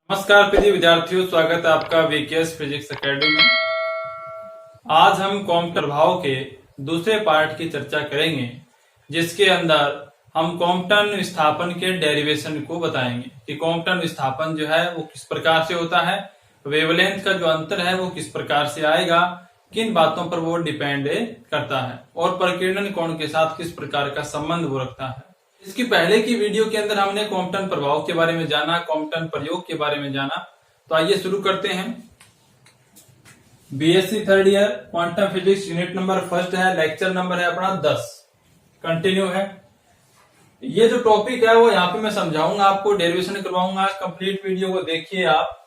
नमस्कार प्रिय विद्यार्थियों, स्वागत है आपका वीकेएस फिजिक्स एकेडमी में। आज हम कॉम्पटन प्रभाव के दूसरे पार्ट की चर्चा करेंगे, जिसके अंदर हम कॉम्पटन विस्थापन के डेरिवेशन को बताएंगे कि कॉम्पटन विस्थापन जो है वो किस प्रकार से होता है, वेवलेंथ का जो अंतर है वो किस प्रकार से आएगा, किन बातों पर वो डिपेंड करता है और प्रकीर्णन कोण के साथ किस प्रकार का संबंध वो रखता है। इसकी पहले की वीडियो के अंदर हमने कॉम्पटन प्रभाव के बारे में जाना, कॉम्पटन प्रयोग के बारे में जाना। तो आइए शुरू करते हैं। BSc third year quantum physics unit number first है, लेक्चर नंबर है अपना 10, कंटिन्यू है। ये जो टॉपिक है वो यहाँ पे मैं समझाऊंगा, आपको डेरिवेशन करवाऊंगा। कंप्लीट वीडियो को देखिए आप,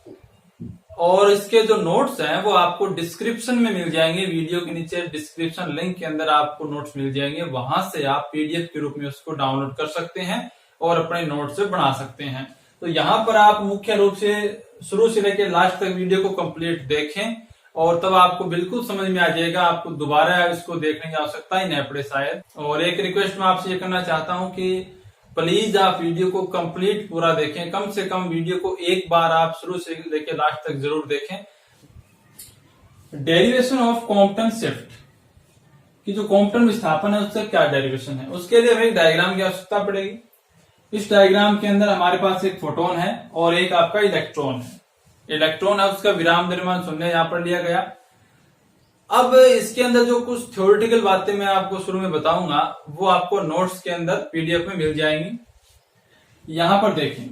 और इसके जो नोट्स हैं वो आपको डिस्क्रिप्शन में मिल जाएंगे। वीडियो के नीचे डिस्क्रिप्शन लिंक के अंदर आपको नोट्स मिल जाएंगे, वहां से आप पीडीएफ के रूप में उसको डाउनलोड कर सकते हैं और अपने नोट्स से बना सकते हैं। तो यहाँ पर आप मुख्य रूप से शुरू से लेकर लास्ट तक वीडियो को कंप्लीट देखें और तब आपको बिल्कुल समझ में आ जाएगा। आपको दोबारा इसको देखने की आवश्यकता ही नहीं पड़े शायद। और एक रिक्वेस्ट मैं आपसे ये करना चाहता हूँ कि प्लीज आप वीडियो को कंप्लीट पूरा देखें, कम से कम वीडियो को एक बार आप शुरू से लेकर लास्ट तक जरूर देखें। डेरिवेशन ऑफ कॉम्पटन शिफ्ट कि जो कॉम्पटन विस्थापन है उससे क्या डेरिवेशन है, उसके लिए हमें एक डायग्राम की आवश्यकता पड़ेगी। इस डायग्राम के अंदर हमारे पास एक फोटोन है और एक आपका इलेक्ट्रॉन है। इलेक्ट्रॉन है, उसका विराम द्रव्यमान शून्य यहाँ पर लिया गया। अब इसके अंदर जो कुछ थ्योरेटिकल बातें मैं आपको शुरू में बताऊंगा वो आपको नोट्स के अंदर पीडीएफ में मिल जाएंगी। यहां पर देखें,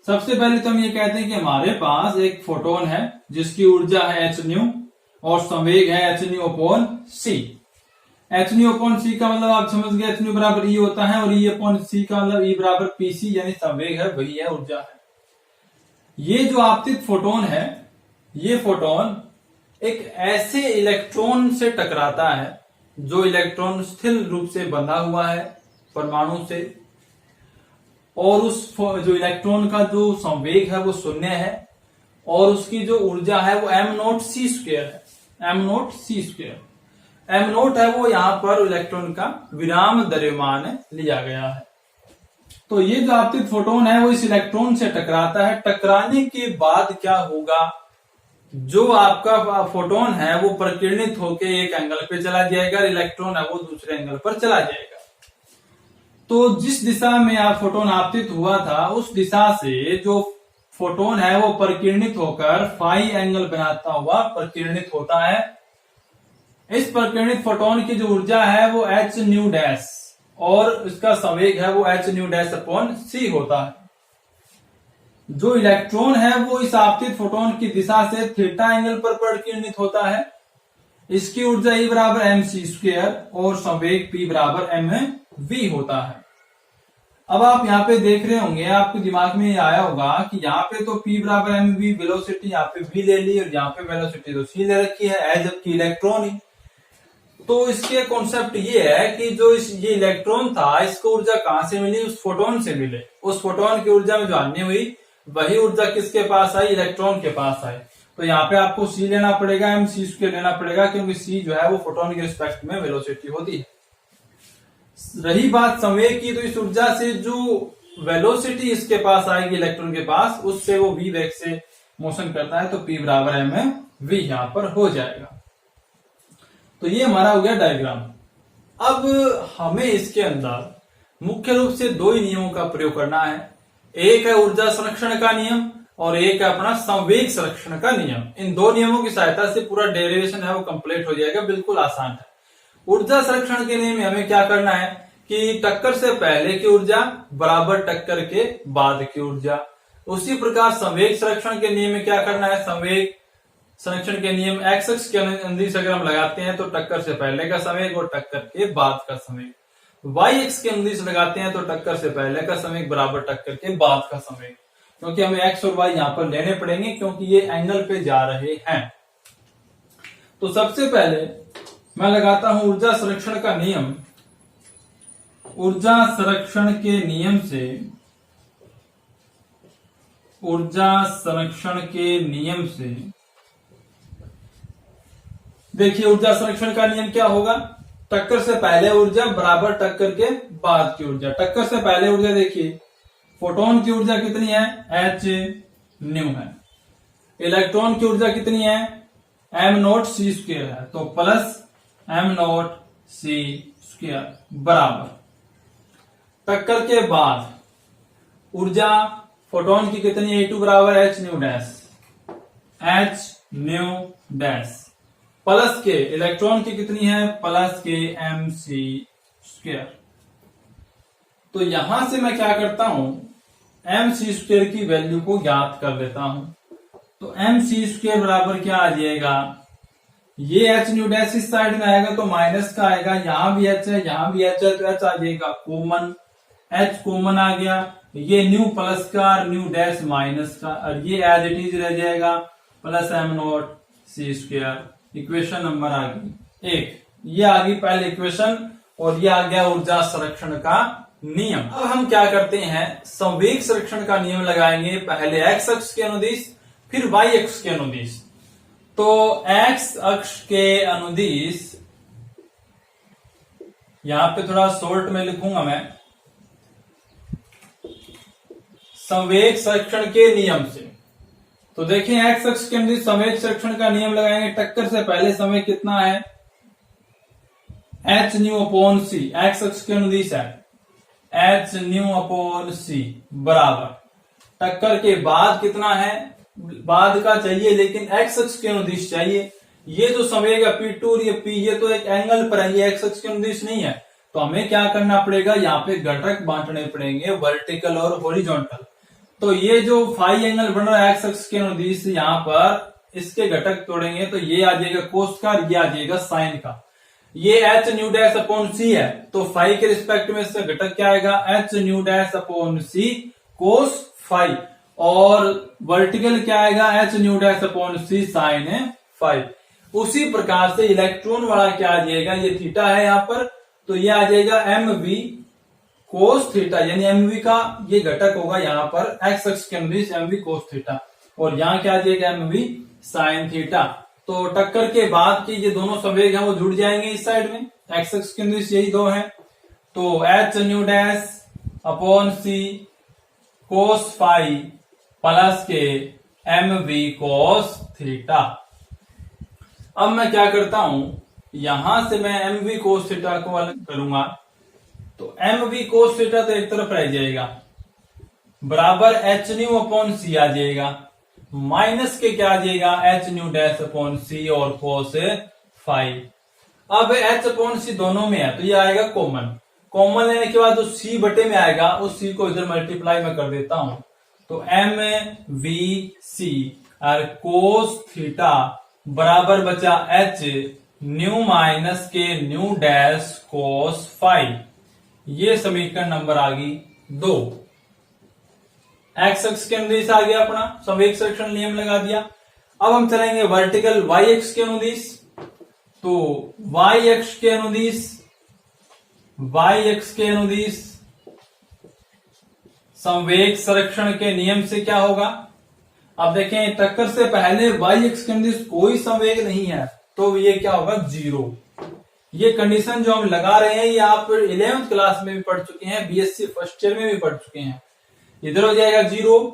सबसे पहले तो हम ये कहते हैं कि हमारे पास एक फोटोन है जिसकी ऊर्जा है एच न्यू और संवेग है एच न्यू अपॉन सी। एच न्यू अपॉन सी का मतलब आप समझ गए, एच न्यू बराबर ई होता है और ई अपॉन सी का मतलब ई बराबर पीसी, यानी संवेग है वही है ऊर्जा है। ये जो आपतित फोटोन है, ये फोटोन एक ऐसे इलेक्ट्रॉन से टकराता है जो इलेक्ट्रॉन स्थिर रूप से बंधा हुआ है परमाणु से, और उस जो इलेक्ट्रॉन का जो संवेग है वो शून्य है और उसकी जो ऊर्जा है वो एम नोट सी स्क्वायर है। M note C square, M note है वो यहाँ पर इलेक्ट्रॉन का विराम द्रव्यमान लिया गया है। तो ये जो आपतित फोटोन है वो इस इलेक्ट्रॉन से टकराता है। टकराने के बाद क्या होगा, जो आपका फोटोन है वो प्रकीर्णित होकर एक एंगल पे चला जाएगा, इलेक्ट्रॉन है वो दूसरे एंगल पर चला जाएगा। तो जिस दिशा में आप फोटोन आपतित हुआ था उस दिशा से जो फोटोन है वो प्रकीर्णित होकर फाई एंगल बनाता हुआ प्रकीर्णित होता है। इस प्रकीर्णित फोटोन की जो ऊर्जा है वो एच न्यू डैश और इसका संवेग है वो एच न्यू डैश अपॉन सी होता है। जो इलेक्ट्रॉन है वो इस आपतित फोटोन की दिशा से थीटा एंगल पर प्रकीर्णित होता है। इसकी ऊर्जा E बराबर एम सी स्क्वायर और संवेग P बराबर एम वी होता है। अब आप यहाँ पे देख रहे होंगे, आपके दिमाग में ये आया होगा कि यहाँ पे तो P बराबर एम वी वेलोसिटी यहाँ पे V ले ली और यहाँ पे वेलोसिटी तो C ले रखी है जबकि इलेक्ट्रॉन ही। तो इसके कॉन्सेप्ट ये है कि जो ये इलेक्ट्रॉन था इसको ऊर्जा कहाँ से मिली, उस फोटोन से मिले। उस फोटोन की ऊर्जा में जो हानि हुई वही ऊर्जा किसके पास आई, इलेक्ट्रॉन के पास आई। तो यहाँ पे आपको C लेना पड़ेगा, एम सी स्क्वायर लेना पड़ेगा, क्योंकि C जो है वो फोटोन के रिस्पेक्ट में वेलोसिटी होती है। रही बात संवेग की, तो इस ऊर्जा से जो वेलोसिटी इसके पास आएगी इलेक्ट्रॉन के पास, उससे वो v वेग से मोशन करता है, तो P बराबर एम वी यहाँ पर हो जाएगा। तो ये हमारा हो गया डायग्राम। अब हमें इसके अंदर मुख्य रूप से दो ही नियमों का प्रयोग करना है। एक है ऊर्जा संरक्षण का नियम और एक है अपना संवेग संरक्षण का नियम। इन दो नियमों की सहायता से पूरा डेरिवेशन है वो कंप्लीट हो जाएगा, बिल्कुल आसान है। ऊर्जा संरक्षण के नियम में हमें क्या करना है कि टक्कर से पहले की ऊर्जा बराबर टक्कर के बाद की ऊर्जा। उसी प्रकार संवेग संरक्षण के नियम में क्या करना है, संवेग संरक्षण के नियम एक्स एक्स के अंदर अगर हम लगाते हैं तो टक्कर से पहले का संवेग और टक्कर के बाद का संवेग, वाई एक्स के अंदर से लगाते हैं तो टक्कर से पहले का संवेग बराबर टक्कर के बाद का संवेग, क्योंकि हमें एक्स और वाई यहाँ पर लेने पड़ेंगे क्योंकि ये एंगल पे जा रहे हैं। तो सबसे पहले मैं लगाता हूं ऊर्जा संरक्षण का नियम। ऊर्जा संरक्षण के नियम से, ऊर्जा संरक्षण के नियम से देखिए, ऊर्जा संरक्षण का नियम क्या होगा, टक्कर से पहले ऊर्जा बराबर टक्कर के बाद की ऊर्जा। टक्कर से पहले ऊर्जा देखिए, फोटोन की ऊर्जा कितनी है, एच न्यू है। इलेक्ट्रॉन की ऊर्जा कितनी है, m0c² है, तो प्लस m0c² बराबर, टक्कर के बाद ऊर्जा फोटोन की कितनी है, A2 बराबर h न्यू डैश प्लस के इलेक्ट्रॉन की कितनी है, प्लस के mc²। तो यहां से मैं क्या करता हूं, mc² की वैल्यू को ज्ञात कर लेता हूं। तो mc² बराबर क्या आ जाएगा, ये h न्यू डैश इस साइड में आएगा तो माइनस का आएगा, यहां भी h है यहां भी h है तो h आ जाएगा कॉमन, h कॉमन आ गया, ये न्यू प्लस का और न्यू डैश माइनस का, और ये एज इट इज रह जाएगा प्लस m0c²। इक्वेशन नंबर आ गई एक, ये आ गई पहले इक्वेशन, और ये आ गया ऊर्जा संरक्षण का नियम। अब हम क्या करते हैं, संवेग संरक्षण का नियम लगाएंगे, पहले x अक्ष के अनुदिश फिर y अक्ष के अनुदिश। तो x अक्ष के अनुदिश यहां पे थोड़ा शॉर्ट में लिखूंगा मैं, संवेग संरक्षण के नियम से। तो देखें x अक्ष के अनुदिश संवेग संरक्षण का नियम लगाएंगे, टक्कर से पहले समय कितना है, h new upon c, x अक्ष के अनुदिश है h न्यू अपॉन c बराबर, टक्कर के बाद कितना है, बाद का चाहिए लेकिन x अक्ष के अनुदिश चाहिए। ये जो संवेग है P2 और ये P, ये तो एक एंगल पर है, ये x अक्ष के अनुदिश नहीं है, तो हमें क्या करना पड़ेगा, यहाँ पे घटक बांटने पड़ेंगे वर्टिकल और हॉरिजॉन्टल। तो ये जो फाई एंगल बन रहा है x अक्ष के अनुदिश, यहाँ पर इसके घटक तोड़ेंगे तो ये आ जाएगा कोस का, ये आ जाएगा साइन का। ये h new dash upon c है, तो फाई के रिस्पेक्ट में इसका घटक क्या आएगा, h new dash upon c cos phi, और वर्टिकल क्या आएगा, h new dash upon c sine phi. उसी प्रकार से इलेक्ट्रॉन वाला क्या आ जाएगा, ये थीटा है यहाँ पर, तो ये आ जाएगा mv कोस थीटा, यानी mv का ये घटक होगा यहाँ पर x अक्ष के अनुदिश mv कोस थीटा, और यहाँ क्या आ जाएगा mv साइन थीटा। तो टक्कर के बाद की ये दोनों संवेग हैं वो जुड़ जाएंगे इस साइड में, x अक्ष के अनुदिश यही दो हैं, तो h new dash upon c cos phi plus के mv कोस थीटा। अब मैं क्या करता हूं, यहां से मैं mv कोस थीटा को अलग करूंगा, तो mv कोस थीटा तो एक तरफ रह जाएगा, बराबर h न्यू अपॉन c आ जाएगा, माइनस के क्या आ जाएगा, h new dash upon c और कोस फाई। अब h अपॉन c दोनों में है तो ये आएगा कॉमन, कॉमन लेने के बाद जो c बटे में आएगा उस c को इधर मल्टीप्लाई में कर देता हूं, तो mvc और कोस थीटा बराबर बचा h न्यू माइनस के न्यू डैश कोस फाई। ये समीकरण नंबर आ गई 2। x अक्ष के अनुदिश आ गया अपना, संवेग संरक्षण नियम लगा दिया। अब हम चलेंगे वर्टिकल y अक्ष के अनुदिश। तो y अक्ष के अनुदिश, y अक्ष के अनुदिश संवेग संरक्षण के नियम से क्या होगा, अब देखें टक्कर से पहले y अक्ष के अनुदिश कोई संवेग नहीं है, तो ये क्या होगा, 0। ये कंडीशन जो हम लगा रहे हैं ये आप 11th क्लास में भी पढ़ चुके हैं, बीएससी फर्स्ट ईयर में भी पढ़ चुके हैं। इधर हो जाएगा 0।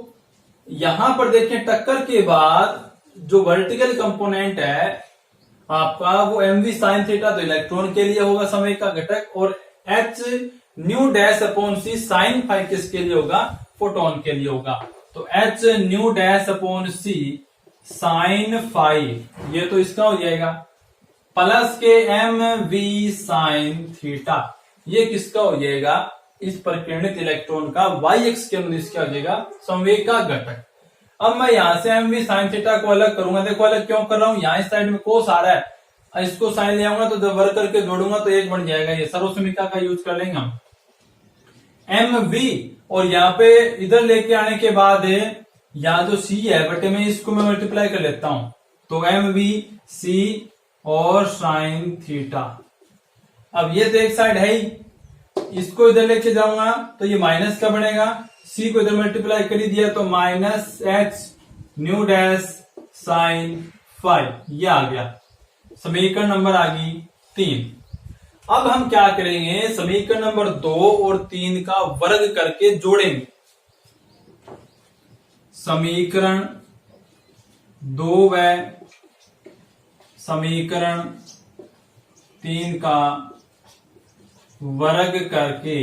यहां पर देखें टक्कर के बाद जो वर्टिकल कंपोनेंट है आपका वो mv साइन थीटा, तो इलेक्ट्रॉन के लिए होगा समय का घटक, और h new dash upon c sine phi किसके लिए होगा, फोटोन के लिए होगा, तो h new dash upon c sine phi, ये तो इसका हो जाएगा, प्लस के mv साइन थीटा, ये किसका हो जाएगा, इस परिकिरणित इलेक्ट्रॉन का y अक्ष के अनुदिश क्या हो जाएगा, संवेग का घटक। अब मैं यहां से mv साइन थीटा को अलग करूंगा, देखो अलग क्यों कर रहा हूं, यहाँ इस साइड में कोस आ रहा है, इसको साइन ले आऊंगा तो जब वर्ग करके जोड़ूंगा तो 1 बन जाएगा, ये सर्वसमीका का यूज कर लेंगे हम mv, और यहाँ पे इधर लेके आने के बाद यहाँ जो c है बटे में इसको मैं मल्टीप्लाई कर लेता हूं, तो mv c और साइन थीटा। अब ये तो एक साइड है ही, इसको इधर लेके जाऊंगा तो ये माइनस का बनेगा, c को इधर मल्टीप्लाई कर ही दिया तो minus h new dash sine phi, ये आ गया, समीकरण नंबर आ गई 3। अब हम क्या करेंगे, समीकरण नंबर 2 और 3 का वर्ग करके जोड़ेंगे। समीकरण 2 व समीकरण 3 का वर्ग करके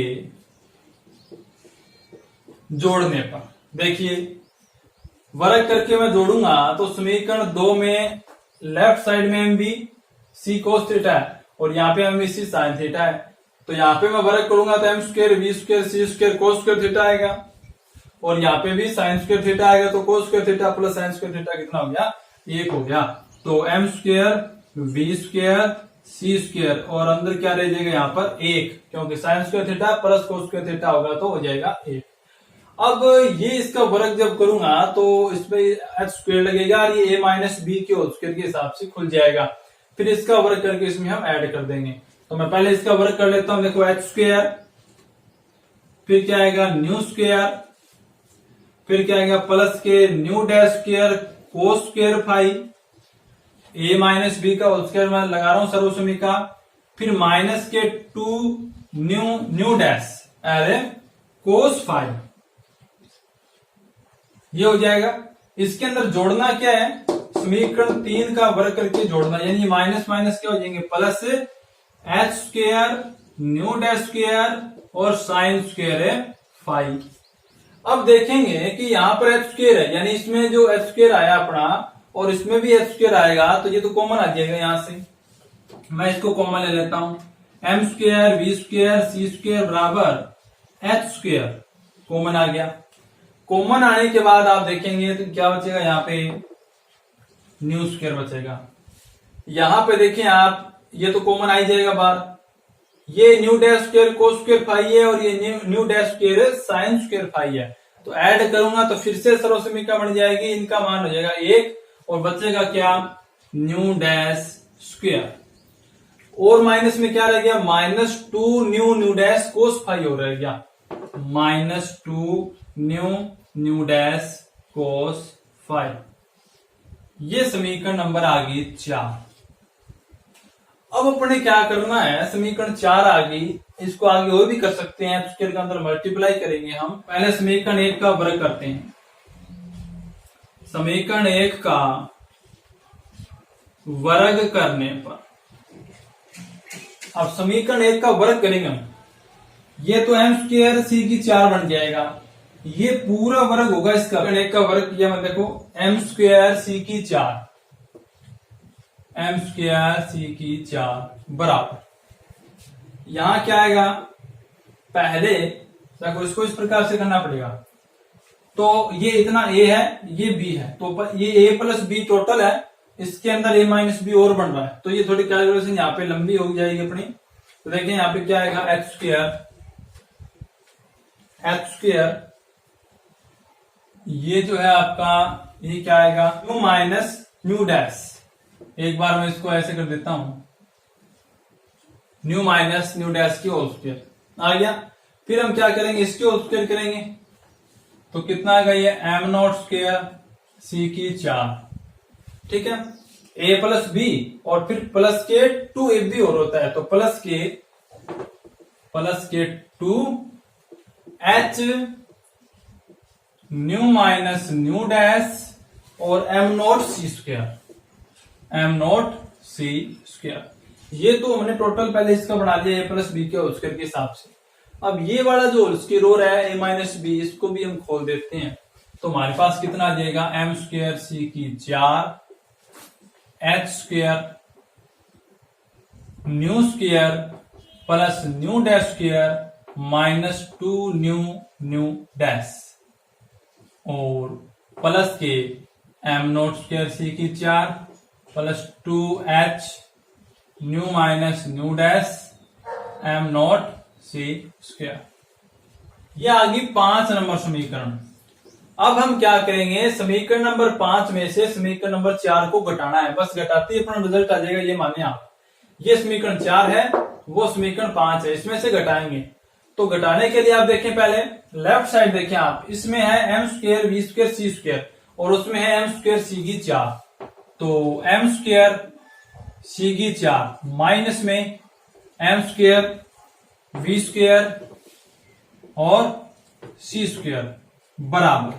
जोड़ने पर, देखिए वर्ग करके मैं जोड़ूंगा तो समीकरण 2 में लेफ्ट साइड में M B C cos theta है और यहाँ पे M B C sine theta है, तो यहाँ पे मैं वर्ग करूंगा तो M square B square C square cos square theta आएगा और यहाँ पे भी साइन स्क्वायर थीटा आएगा, तो कोस square theta plus sine square theta कितना हो गया, 1 हो गया। तो M square B square C square और अंदर क्या रह जाएगा यहाँ पर 1, क्योंकि sine square theta plus cos square theta होगा तो हो जाएगा 1। अब ये इसका वर्ग जब करूंगा तो इसमें एच स्क्वायर लगेगा और ये a माइनस बी के होल स्क्वायर के हिसाब से खुल जाएगा, फिर इसका वर्ग करके इसमें हम ऐड कर देंगे। तो मैं पहले इसका वर्ग कर लेता हूं, देखो एच स्क्वायर, फिर क्या आएगा न्यू स्क्वायर, फिर क्या आएगा प्लस के new dash square cos square phi, a minus B का होल स्क्वायर मैं लगा रहा हूं सर्वसमी का, फिर माइनस के 2 न्यू डैश अरे कोस फाई, ये हो जाएगा। इसके अंदर जोड़ना क्या है, समीकरण 3 का वर्ग करके जोड़ना, यानी माइनस माइनस क्या हो जाएंगे plus H square nu dash square और साइन स्क्वायर है फाइव। अब देखेंगे कि यहाँ पर एच स्क्वायर है, यानी इसमें जो एच स्क्वायर आया अपना और इसमें भी एच स्क्वायर आएगा, तो ये तो कॉमन आ जाएगा। यहां से मैं इसको कॉमन ले लेता हूं, M square B square C square बराबर एच स्क्वायर कॉमन आ गया। कॉमन आने के बाद आप देखेंगे तो क्या बचेगा, यहाँ पे न्यू स्क्वायर बचेगा। यहां पे देखें आप, ये तो कॉमन आ ही जाएगा बाहर, ये new dash square cos square phi है और ये new dash square sine square phi है, तो ऐड करूंगा तो फिर से सर्वसमीका बन जाएगी, इनका मान हो जाएगा 1 और बचेगा क्या न्यू डैश स्क्वायर, और माइनस में क्या रह गया -2 न्यू डैश कोस फाई हो रह गया, -2 न्यू डैश कोस फाई। ये समीकरण नंबर आ गई 4। अब अपने क्या करना है, समीकरण 4 आ गई, इसको आगे और भी कर सकते हैं, स्क्वायर के अंदर मल्टीप्लाई करेंगे हम। पहले समीकरण 1 का वर्ग करते हैं, समीकरण 1 का वर्ग करने पर, अब समीकरण 1 का वर्ग करेंगे हम, ये तो एम स्क्वायर सी की 4 बन जाएगा, ये पूरा वर्ग होगा इसका। 1 का वर्ग किया मैं, देखो एम स्क्वायर सी की 4, एम स्क्वायर सी की 4 बराबर, यहां क्या आएगा, पहले देखो इसको इस प्रकार से करना पड़ेगा, तो ये इतना a है ये b है, तो ये a प्लस b टोटल है, इसके अंदर a माइनस b और बन रहा है, तो ये थोड़ी कैलकुलेशन यहाँ पे लंबी हो जाएगी अपनी। तो देखिए यहाँ पे क्या आएगा एच स्क्वायर, ये जो है आपका, ये क्या आएगा न्यू माइनस न्यू डैश, एक बार मैं इसको ऐसे कर देता हूं, न्यू माइनस न्यू डैश की होल स्क्वायर आ गया। फिर हम क्या करेंगे, इसके होल स्क्वायर करेंगे, तो कितना आएगा ये एम नॉट स्क्वायर सी की 4, ठीक है, a प्लस बी और फिर प्लस के 2 एक भी और होता है, तो प्लस के 2 H nu minus new dash और M not C square, M not C square. ये तो हमने टोटल पहले इसका बना लिया a प्लस बी के होल स्क्वायर के हिसाब से। अब ये वाला जो होल स्क्वायर हो रहा है a माइनस बी, इसको भी हम खोल देते हैं, तो हमारे पास कितना आ जाएगा एम स्क्वायर सी की 4 H square new square plus new dash square -2 new dash और प्लस के एम नॉट स्क्वायर सी की 4 plus 2h new minus new dash M not C square. यह आ गई 5 नंबर समीकरण। अब हम क्या करेंगे, समीकरण नंबर 5 में से समीकरण नंबर 4 को घटाना है, बस घटाते ही अपना रिजल्ट आ जाएगा, ये माने आप। ये समीकरण 4 है, वो समीकरण 5 है, इसमें से घटाएंगे। तो घटाने के लिए आप देखें, पहले लेफ्ट साइड देखें आप, इसमें है M square B square C square और उसमें है एम स्क्वायर सी की 4, तो एम स्क्वायर सी की 4 माइनस में एम स्क्वायर बी स्क्वायर और सी स्क्वायर बराबर,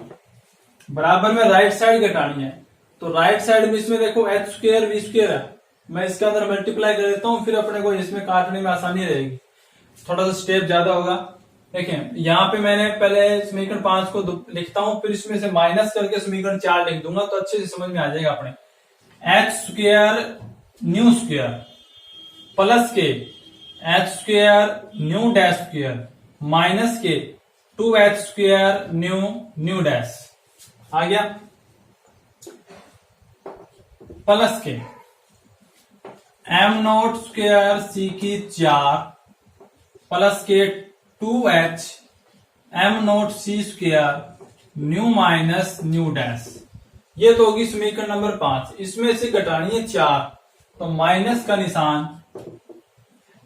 बराबर में राइट साइड घटानी है। तो राइट साइड में इसमें देखो एच स्क्वायर वी स्क्वायर है, मैं इसके अंदर मल्टीप्लाई कर देता हूँ, फिर अपने को इसमें काटने में आसानी रहेगी, थोड़ा सा स्टेप ज्यादा होगा। देखें यहाँ पे मैंने पहले समीकरण 5 को लिखता हूँ, फिर इसमें से माइनस करके समीकरण 4 लिख दूंगा, तो अच्छे से समझ में आ जाएगा अपने। H square new square plus के H square nu dash square minus के 2h square nu nu dash आ गया, प्लस के m नॉट स्क्वायर सी की 4 प्लस के 2h m not C square new minus new dash. ये तो होगी समीकरण नंबर 5। इसमें से घटानी है 4, तो माइनस का निशान,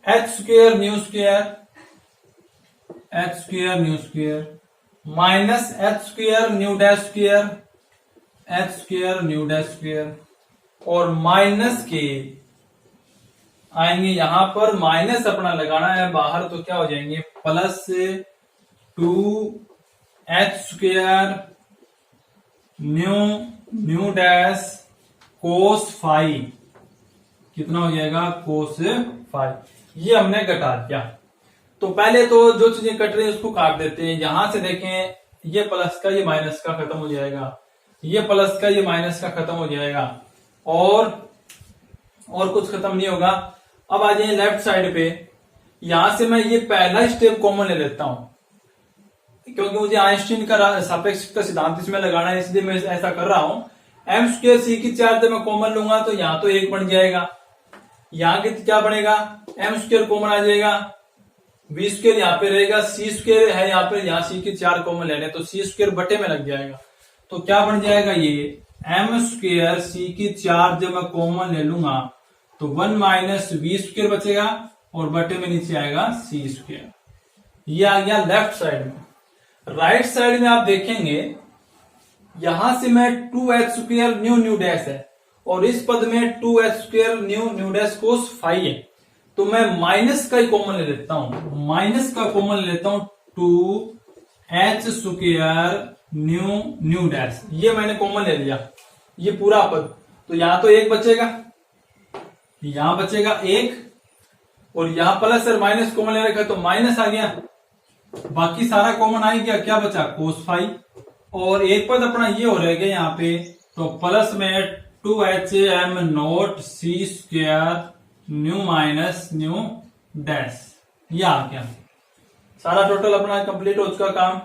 h square new square H square new square minus H square nu dash square H square nu dash square, और माइनस के आएंगे यहां पर, माइनस अपना लगाना है बाहर, तो क्या हो जाएंगे plus 2h square nu nu dash कोस 5, कितना हो जाएगा कोस 5। ये हमने घटा दिया। तो पहले तो जो चीजें कट रही है उसको काट देते हैं। यहां से देखें, ये प्लस का ये माइनस का खत्म हो जाएगा, ये प्लस का ये माइनस का खत्म हो जाएगा, और कुछ खत्म नहीं होगा। अब आ जाए लेफ्ट साइड पे, यहां से मैं ये पहला स्टेप कॉमन ले लेता हूं, क्योंकि मुझे आइंस्टीन का सापेक्षता सिद्धांत इसमें लगाना है, इसलिए मैं ऐसा कर रहा हूं। एम स्क्वायर सी की 4 जब मैं कॉमन लूंगा तो यहां तो 1 बन जाएगा, यहां के क्या बनेगा एम स्क्वायर कॉमन आ जाएगा, बी स्क्वायर यहाँ पे रहेगा, सी स्क्वायर है यहाँ पे, यहाँ सी की 4 कॉमन लेने, तो सी स्क्वायर बटे में लग जाएगा। तो क्या बन जाएगा ये एम स्क्वायर सी की 4 जब मैं कॉमन ले लूंगा तो 1 माइनस बी स्क्वायर बचेगा, और बटे में नीचे आएगा सी स्क्वायर। ये आ गया लेफ्ट साइड में। राइट साइड में आप देखेंगे यहां से मैं 2h square nu nu dash है, और इस पद में 2h square nu nu dash कोस 5 है, तो मैं माइनस का ही कॉमन ले लेता हूं, माइनस का कॉमन ले लेता हूं 2h square nu nu dash, ये मैंने कॉमन ले लिया, ये पूरा पद। तो यहां तो 1 बचेगा, यहां बचेगा 1, और यहां प्लस और माइनस कॉमन ले रखा तो माइनस आ गया, बाकी सारा कॉमन आ गया, क्या बचा कोस 5, और एक पद अपना ये हो रह गया यहाँ पे, तो प्लस में 2h m naught C square new minus new dash, ये आ गया। सारा टोटल अपना कंप्लीट हो चुका काम,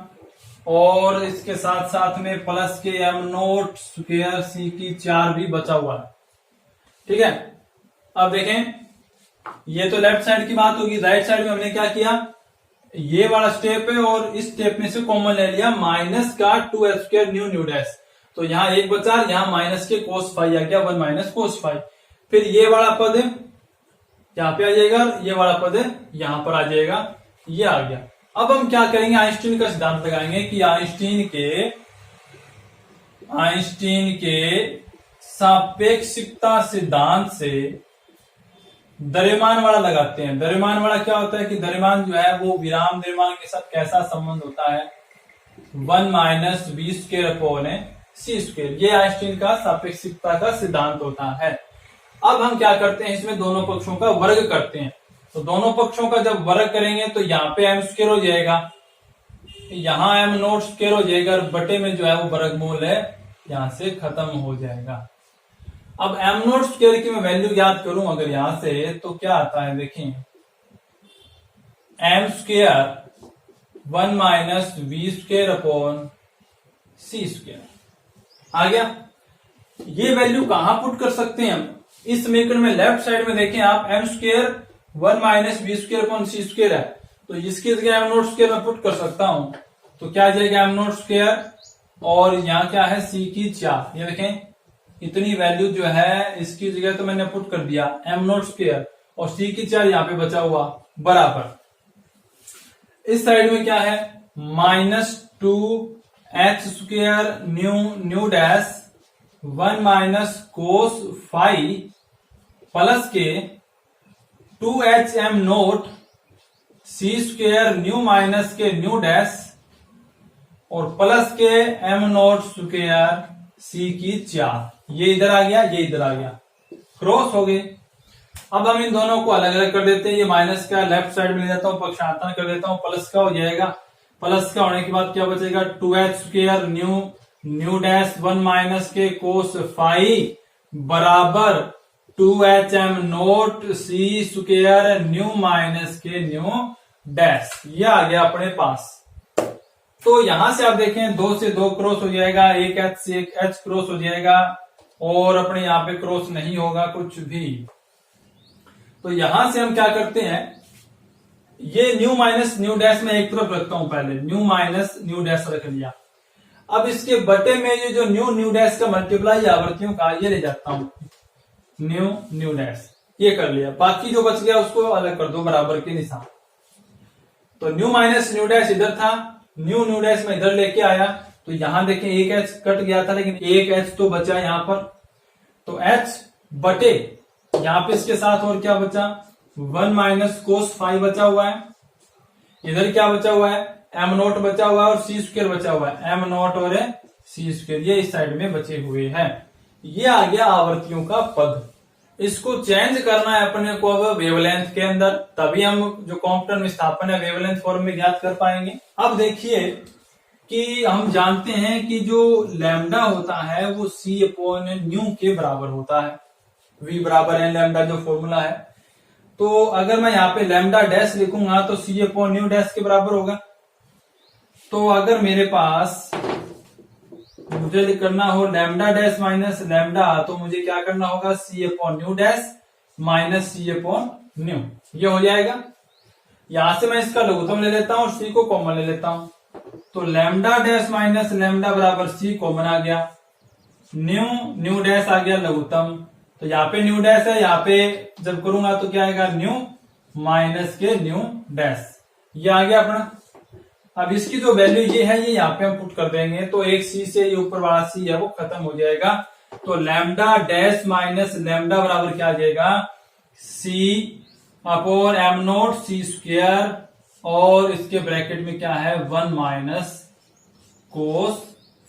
और इसके साथ साथ में प्लस के m नोट स्क्वायर सी की 4 भी बचा हुआ है। ठीक है, अब देखें, ये तो लेफ्ट साइड की बात होगी। राइट साइड में हमने क्या किया, ये वाला स्टेप है, और इस स्टेप में से कॉमन ले लिया माइनस का 2h square nu nu dash, तो यहाँ 1 बचा, यहाँ माइनस के कोस 5 आ गया, 1 माइनस कोस 5। फिर ये वाला पद यहाँ पे आ जाएगा, ये वाला पद यहां पर आ जाएगा, ये आ गया। अब हम क्या करेंगे, आइंस्टीन का सिद्धांत लगाएंगे कि आइंस्टीन के सापेक्षिकता सिद्धांत से द्रव्यमान वाला लगाते हैं। द्रव्यमान वाला क्या होता है कि द्रव्यमान जो है वो विराम द्रव्यमान के साथ कैसा संबंध होता है, 1 minus B square upon C square, ये आइंस्टीन का सापेक्षिकता का सिद्धांत होता है। अब हम क्या करते हैं, इसमें दोनों पक्षों का वर्ग करते हैं। तो दोनों पक्षों का जब वर्ग करेंगे तो यहाँ पे m स्क्वायर हो जाएगा, यहाँ m नोट स्क्वायर हो जाएगा, और बटे में जो है वो वर्गमूल है, यहां से खत्म हो जाएगा। अब m नोट स्क्वायर की मैं वैल्यू याद करूं अगर यहां से, तो क्या आता है देखें, m square 1 minus B square upon C square आ गया। ये वैल्यू कहां पुट कर सकते हैं हम, इस समीकरण में लेफ्ट साइड में देखें आप, m square 1 minus B square upon C square है, तो इसकी जगह m नोट स्क्वायर में पुट कर सकता हूं, तो क्या आ जाएगा m नोट स्क्वायर, और यहाँ क्या है c की 4, ये देखें इतनी वैल्यू जो है इसकी जगह तो मैंने पुट कर दिया m नोट स्क्वायर, और c की 4 यहाँ पे बचा हुआ, बराबर इस साइड में क्या है -2h square nu nu dash 1 minus cos 5 plus के 2h m naught C square new minus के न्यू डैश, और प्लस के एम नॉट स्क्वायर सी की 4, ये इधर आ गया, ये इधर आ गया, क्रॉस हो गए। अब हम इन दोनों को अलग अलग कर देते हैं, ये माइनस का लेफ्ट साइड में ले जाता हूं, पक्षांतर कर देता हूं, प्लस का हो जाएगा। प्लस का होने के बाद क्या बचेगा, 2h square nu dash 1 minus के कोस फाई बराबर 2h m naught C square new minus के न्यू डैश, ये आ गया अपने पास। तो यहां से आप देखें 2 से 2 क्रॉस हो जाएगा, एक h से एक h क्रॉस हो जाएगा, और अपने यहाँ पे क्रॉस नहीं होगा कुछ भी। तो यहां से हम क्या करते हैं, ये न्यू माइनस न्यू डैश में एक तरफ रखता हूं, पहले न्यू माइनस न्यू डैश रख लिया। अब इसके बटे में ये जो न्यू डैश का मल्टीप्लाई आवर्तियों का, ये ले जाता हूं, न्यू डैश, ये कर लिया। बाकी जो बच गया उसको अलग कर दो बराबर के निशान। तो न्यू माइनस न्यू डैश इधर था, न्यू डैश में इधर लेके आया, तो यहां देखें एक h कट गया था, लेकिन एक h तो बचा यहां पर। तो h बटे यहां पे इसके साथ और क्या बचा, 1 माइनस कोस फाई बचा हुआ है, इधर क्या बचा हुआ है, एम नोट बचा हुआ है, और सी स्क्वायर बचा हुआ है, एम नोट और सी स्क्वायर, ये इस साइड में बचे हुए हैं। ये आ गया आवर्तियों का पद। इसको चेंज करना है अपने को अब वेवलेंथ के अंदर, तभी हम जो कॉम्पटन विस्थापन है वेवलेंथ फॉर्म में ज्ञात कर पाएंगे। अब देखिए कि हम जानते हैं कि जो लैम्डा होता है वो सी अपॉन न्यू के बराबर होता है, v बराबर एन लैम्डा जो फॉर्मूला है। तो अगर मैं यहाँ पे लैम्डा डैश लिखूंगा तो सी अपॉन न्यू डैश के बराबर होगा। तो अगर मेरे पास मुझे करना हो लैम्डा डैश माइनस लैम्डा, तो मुझे क्या करना होगा, सी अपॉन न्यू डैश माइनस सी अपॉन न्यू, ये हो जाएगा। यहां से मैं इसका लघुत्तम ले लेता हूं और सी को कॉमन ले लेता हूं, तो लैम्डा डैश माइनस लैम्डा बराबर सी कॉमन आ गया, न्यू डैश आ गया लघुत्तम। तो यहाँ पे न्यू डैश है, यहाँ पे जब करूंगा तो क्या आएगा, न्यू माइनस के न्यू डैश, ये आ गया अपना। अब इसकी जो वैल्यू ये है, ये यहाँ पे हम पुट कर देंगे, तो एक सी से ये ऊपर वाला सी है वो खत्म हो जाएगा। तो लैम्डा डैश माइनस लैम्डा बराबर क्या आ जाएगा, सी upon M note C square, और इसके ब्रैकेट में क्या है, 1 माइनस कोस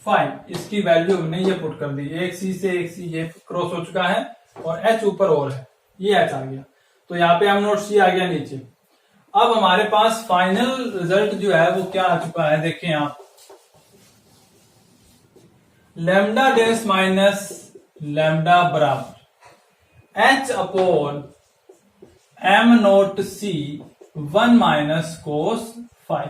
फाइव। इसकी वैल्यू हमने ये पुट कर दी, एक सी से एक सी ये क्रॉस हो चुका है, और h ऊपर और है, ये h आ गया। तो यहाँ पे एम नोट सी आ गया नीचे। अब हमारे पास फाइनल रिजल्ट जो है वो क्या आ चुका है, देखें आप, लैम्डा डैश माइनस लैम्डा बराबर h अपॉन एम नोट सी 1 माइनस कोस फाइव।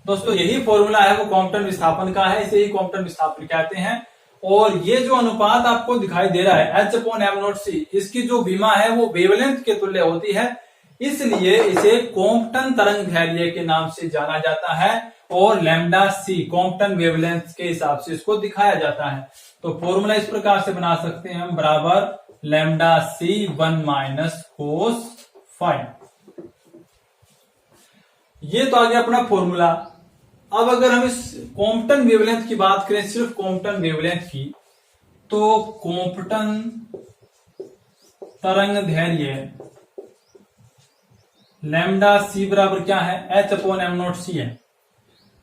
दोस्तों यही फॉर्मूला है वो कॉम्पटन विस्थापन का है, इसे ही कॉम्पटन विस्थापन कहते हैं। और ये जो अनुपात आपको दिखाई दे रहा है h अपॉन एम नोट सी, इसकी जो विमा है वो वेवलेंथ के तुल्य होती है, इसलिए इसे कॉम्पटन तरंग धैर्य के नाम से जाना जाता है, और लैम्डा सी कॉम्पटन वेवलेंथ के हिसाब से इसको दिखाया जाता है। तो फॉर्मूला इस प्रकार से बना सकते हैं हम, बराबर लैम्डा सी 1 माइनस कोस फाइव। ये तो आ गया अपना फॉर्मूला। अब अगर हम इस कॉम्पटन वेवलेंथ की बात करें, सिर्फ कॉम्पटन वेवलेंथ की, तो कॉम्पटन तरंग धैर्य लैम्डा सी बराबर क्या है, h अपॉन एम नोट सी है।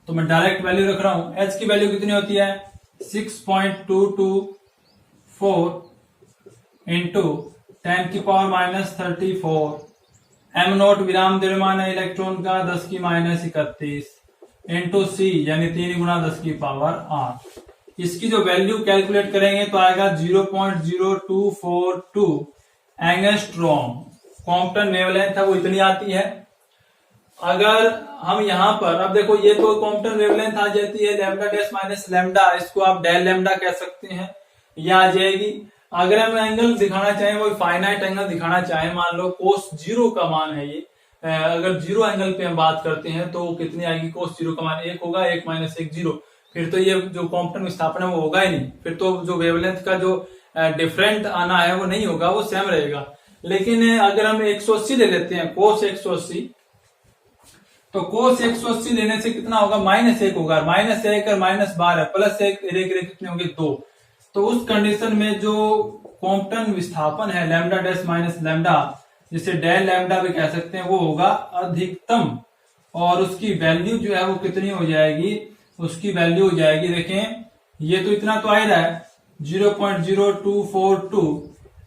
तो मैं डायरेक्ट वैल्यू रख रहा हूं, h की वैल्यू कितनी होती है, 6.224 इंटू 10 की पावर माइनस 34, एम नोट विराम द्रव्यमान है इलेक्ट्रॉन का 10 की माइनस 31 इंटू सी, यानी 3 गुना 10 की पावर 8। इसकी जो वैल्यू कैलकुलेट करेंगे तो आएगा 0.0242 एंगस्ट्रॉम। कॉम्पटन वेवलेंथ है वो इतनी आती है। अगर हम यहां पर, अब देखो ये तो कॉम्पटन वेवलेंथ आ जाती है लैम्डा डैश माइनस लैम्डा, इसको आप डेल लैम्डा कह सकते हैं, ये आ जाएगी। अगर हम एंगल दिखाना चाहें, वो फाइनाइट एंगल दिखाना चाहें, मान लो कोस 0 का मान है ये, अगर 0 एंगल पे हम बात करते हैं तो कितनी आएगी, कोस 0 का मान 1 होगा, 1 माइनस 1 0। फिर तो ये जो कॉम्पटन विस्थापन है वो होगा ही नहीं, फिर तो जो वेवलेंथ का जो डिफरेंट आना है वो नहीं होगा, वो सेम रहेगा। लेकिन अगर हम 180 ले लेते हैं, कोस 180, तो कोस 180 लेने से कितना होगा, -1 होगा, -1 और -12 +1 कितने होंगे, 2। तो उस कंडीशन में जो कॉम्पटन विस्थापन है लैम्डा डैश माइनस लैम्डा, जिसे डेल लैम्डा भी कह सकते हैं, वो होगा अधिकतम, और उसकी वैल्यू जो है वो कितनी हो जाएगी, उसकी वैल्यू हो जाएगी, देखें ये तो इतना तो आ ही रहा है 0.0242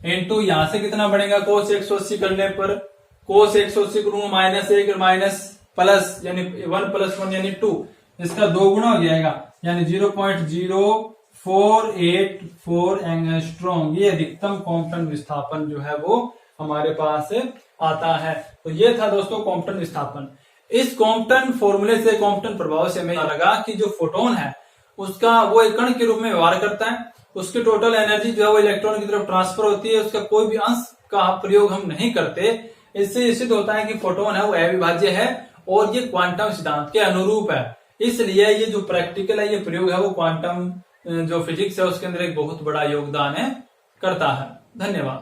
इंटू यहां से कितना बढ़ेगा cos 180 करने पर, cos 180 करूंगा -1 और माइनस प्लस यानी 1 + 1 यानी 2, इसका 2 गुना हो जाएगा यानी 0.0484 एंगस्ट्रॉम। ये अधिकतम कॉम्पटन विस्थापन जो है वो हमारे पास आता है। तो ये था दोस्तों कॉम्पटन विस्थापन। इस कॉम्पटन फॉर्मूले से, कॉम्पटन प्रभाव से हमें लगा कि जो फोटोन है उसका वो एक कण के रूप में व्यवहार करता है, उसकी टोटल एनर्जी जो है वो इलेक्ट्रॉन की तरफ ट्रांसफर होती है, उसका कोई भी अंश का प्रयोग हम नहीं करते। इससे सिद्ध होता है कि फोटोन है वो अविभाज्य है और ये क्वांटम सिद्धांत के अनुरूप है। इसलिए ये जो प्रैक्टिकल है, ये प्रयोग है वो क्वांटम जो फिजिक्स है उसके अंदर एक बहुत बड़ा योगदान करता है। धन्यवाद।